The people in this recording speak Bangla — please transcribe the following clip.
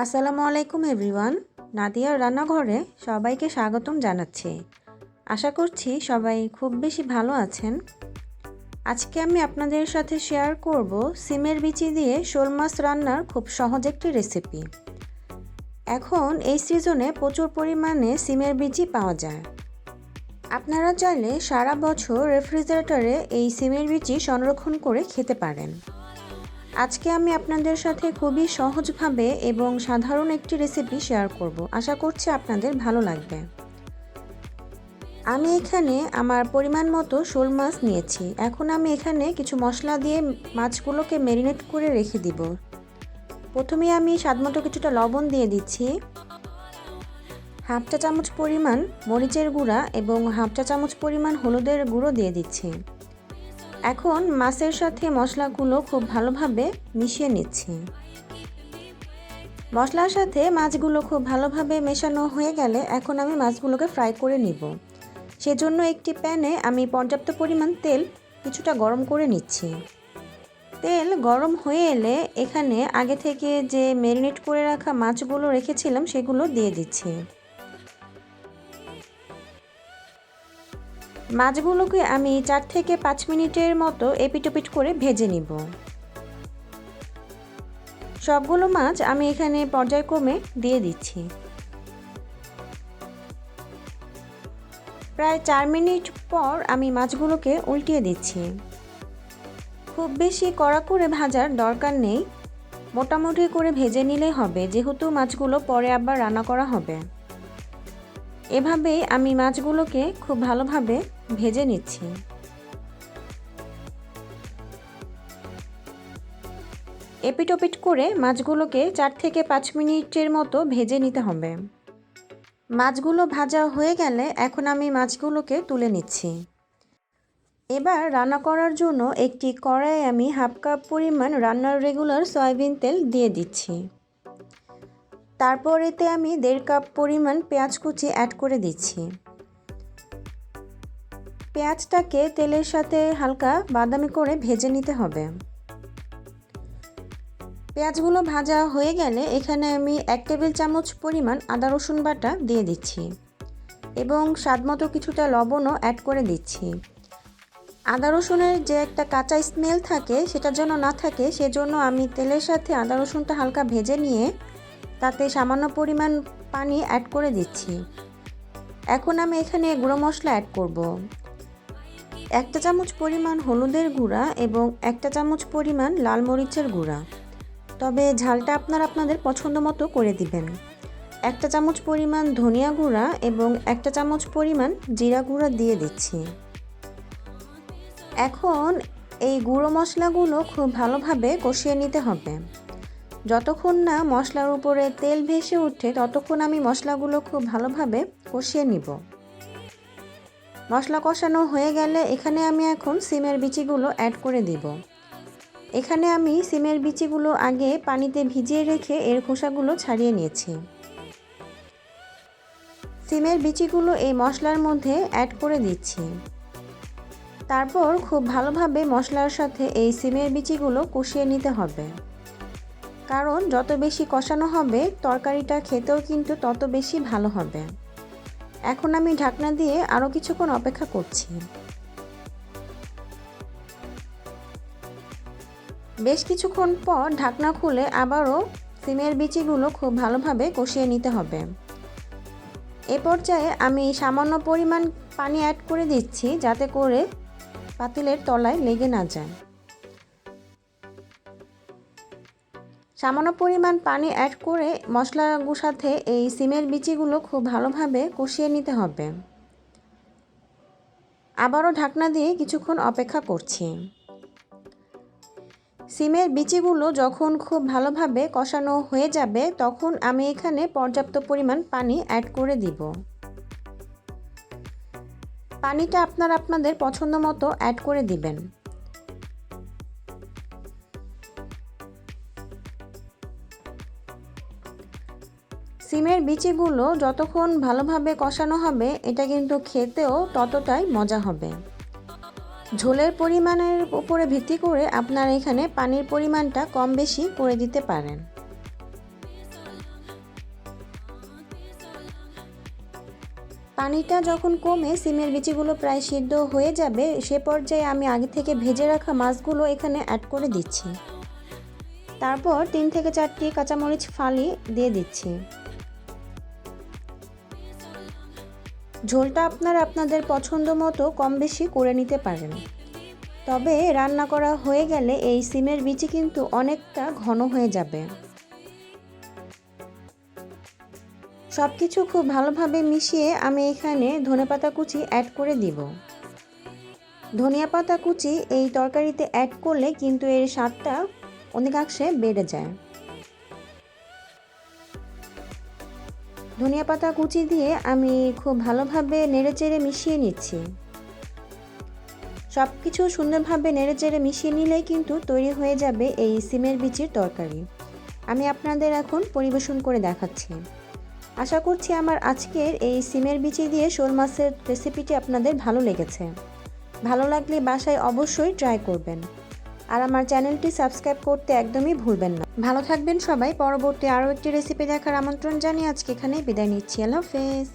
আসসালামু আলাইকুম এভরিওয়ান। নাদিয়ার রান্নাঘরে সবাইকে স্বাগতম জানাচ্ছি। আশা করছি সবাই খুব বেশি ভালো আছেন। আজকে আমি আপনাদের সাথে শেয়ার করব সিমের বিচি দিয়ে শোল মাছ রান্নার খুব সহজ একটি রেসিপি। এখন এই সিজনে প্রচুর পরিমাণে সিমের বিচি পাওয়া যায়। আপনারা চাইলে সারা বছর রেফ্রিজারেটরে এই সিমের বিচি সংরক্ষণ করে খেতে পারেন। আজকে আমি আপনাদের সাথে খুবই সহজভাবে এবং সাধারণ একটি রেসিপি শেয়ার করব। আশা করছি আপনাদের ভালো লাগবে। আমি এখানে আমার পরিমাণ মতো শোল মাছ নিয়েছি। এখন আমি এখানে কিছু মশলা দিয়ে মাছগুলোকে ম্যারিনেট করে রেখে দিব। প্রথমে আমি স্বাদমতো কিছুটা লবণ দিয়ে দিচ্ছি, হাফ চা চামচ পরিমাণ মরিচের গুঁড়া এবং হাফ চা চামচ পরিমাণ হলুদের গুঁড়ো দিয়ে দিচ্ছি। এখন মাছের সাথে মশলাগুলো খুব ভালোভাবে মিশিয়ে নিচ্ছি। মশলার সাথে মাছগুলো খুব ভালোভাবে মেশানো হয়ে গেলে এখন আমি মাছগুলোকে ফ্রাই করে নিব। সেজন্য একটি প্যানে আমি পর্যাপ্ত পরিমাণ তেল কিছুটা গরম করে নিচ্ছি। তেল গরম হয়ে এলে এখানে আগে থেকে যে ম্যারিনেট করে রাখা মাছগুলো রেখেছিলাম সেগুলো দিয়ে দিচ্ছি। মাছগুলোকে আমি 4 থেকে 5 মিনিটের মতো এপিটোপিট করে ভেজে নিব। সবগুলো মাছ আমি এখানে পর্যায়ক্রমে দিয়ে দিচ্ছি। প্রায় 4 মিনিট পর আমি মাছগুলোকে উল্টিয়ে দিচ্ছি। খুব বেশি কড়া করে ভাজার দরকার নেই, মোটামুটি করে ভেজে নিলেই হবে, যেহেতু মাছগুলো পরে আবার রান্না করা হবে। এভাবেই আমি মাছগুলোকে খুব ভালোভাবে ভেজে নিচ্ছি। এপিটোপিট করে মাছগুলোকে 4 থেকে 5 মিনিটের মতো ভেজে নিতে হবে। মাছগুলো ভাজা হয়ে গেলে এখন আমি মাছগুলোকে তুলে নিচ্ছি। এবার রান্না করার জন্য একটি কড়াইয়ে আমি হাফ কাপ পরিমাণ রান্নার রেগুলার সয়াবিন তেল দিয়ে দিচ্ছি। তারপর এতে আমি 1.5 কাপ পরিমাণ পেঁয়াজ কুচি অ্যাড করে দিচ্ছি। পেঁয়াজটাকে তেলের সাথে হালকা বাদামি করে ভেজে নিতে হবে। পেঁয়াজগুলো ভাজা হয়ে গেলে এখানে আমি 1 টেবিল চামচ পরিমাণ আদা রসুন বাটা দিয়ে দিচ্ছি এবং স্বাদমতো কিছুটা লবণও অ্যাড করে দিচ্ছি। আদা রসুনের যে একটা কাঁচা স্মেল থাকে সেটা যেন না থাকে, সেজন্য আমি তেলের সাথে আদা রসুনটা হালকা ভেজে নিয়ে তাতে সামান্য পরিমাণ পানি অ্যাড করে দিচ্ছি। এখন আমি এখানে গুঁড়ো মশলা অ্যাড করব। 1 চামচ পরিমাণ হলুদের গুঁড়া এবং 1 চামচ পরিমাণ লাল মরিচের গুঁড়া, তবে ঝালটা আপনাদের পছন্দ মতো করে দিবেন। 1 চামচ পরিমাণ ধনিয়া গুঁড়া এবং 1 চামচ পরিমাণ জিরা গুঁড়া দিয়ে দিচ্ছি। এখন এই গুঁড়ো মশলাগুলো খুব ভালোভাবে কষিয়ে নিতে হবে। যতক্ষণ না মশলার উপরে তেল ভেসে ওঠে ততক্ষণ আমি মশলাগুলো খুব ভালোভাবে কষিয়ে নিব। মশলা কষানো হয়ে গেলে এখানে আমি এখন সিমের বিচিগুলো অ্যাড করে দিব। এখানে আমি সিমের বিচিগুলো আগে পানিতে ভিজিয়ে রেখে এর খোসাগুলো ছাড়িয়ে নিয়েছি। সিমের বিচিগুলো এই মশলার মধ্যে অ্যাড করে দিচ্ছি। তারপর খুব ভালোভাবে মশলার সাথে এই সিমের বিচিগুলো কষিয়ে নিতে হবে, কারণ যত বেশি কষানো হবে তরকারিটা খেতেও কিন্তু তত বেশি ভালো হবে। এখন আমি ঢাকনা দিয়ে আরও কিছুক্ষণ অপেক্ষা করছি। বেশ কিছুক্ষণ পর ঢাকনা খুলে আবারও সিমের বিচিগুলো খুব ভালোভাবে কষিয়ে নিতে হবে। এ পর্যায়ে আমি সামান্য পরিমাণ পানি অ্যাড করে দিচ্ছি, যাতে করে পাতিলের তলায় লেগে না যায়। সামান্য পরিমাণ পানি অ্যাড করে মশলার সাথে এই সিমের বিচিগুলো খুব ভালোভাবে কষিয়ে নিতে হবে। আবারও ঢাকনা দিয়ে কিছুক্ষণ অপেক্ষা করছি। সিমের বিচিগুলো যখন খুব ভালোভাবে কষানো হয়ে যাবে তখন আমি এখানে পর্যাপ্ত পরিমাণ পানি অ্যাড করে দিব। পানিটা আপনাদের পছন্দ মতো অ্যাড করে দিবেন। সিমের বিচিগুলো যতক্ষণ ভালোভাবে কষানো হবে এটা কিন্তু খেতেও ততটাই মজা হবে। ঝোলের পরিমাণের উপরে ভিত্তি করে আপনারা এখানে পানির পরিমাণটা কম বেশি করে দিতে পারেন। পানিটা যখন কমে সিমের বিচিগুলো প্রায় সিদ্ধ হয়ে যাবে, সে পর্যায়ে আমি আগে থেকে ভেজে রাখা মাছগুলো এখানে অ্যাড করে দিচ্ছি। তারপর 3 থেকে 4টি কাঁচামরিচ ফালি দিয়ে দিচ্ছি। ঝোলটা আপনারা আপনাদের পছন্দ মতো কম বেশি করে নিতে পারেন। তবে রান্না করা হয়ে গেলে এই সিমের বিচি কিন্তু অনেকটা ঘন হয়ে যাবে। সব কিছু খুব ভালোভাবে মিশিয়ে আমি এখানে ধনেপাতা কুচি অ্যাড করে দিব। ধনিয়া পাতা কুচি এই তরকারিতে অ্যাড করলে কিন্তু এর স্বাদটা অনেকাংশে বেড়ে যায়। ধনিয়া পাতা কুচি দিয়ে আমি খুব ভালোভাবে নেড়েচেড়ে মিশিয়ে নিচ্ছি। সব কিছু সুন্দরভাবে নেড়েচেড়ে মিশিয়ে নিলেই কিন্তু তৈরি হয়ে যাবে এই সিমের বিচির তরকারি। আমি আপনাদের এখন পরিবেশন করে দেখাচ্ছি। আশা করছি আমার আজকের এই সিমের বিচি দিয়ে শোল মাছের রেসিপিটি আপনাদের ভালো লেগেছে। ভালো লাগলে বাসায় অবশ্যই ট্রাই করবেন। আর আমার চ্যানেলটি সাবস্ক্রাইব করতে একদমই ভুলবেন না। ভালো থাকবেন সবাই। পরবর্তী আরও একটি রেসিপি দেখার আমন্ত্রণ জানিয়ে আজকে এখানেই বিদায় নিচ্ছি। আল্লাহ হাফেজ।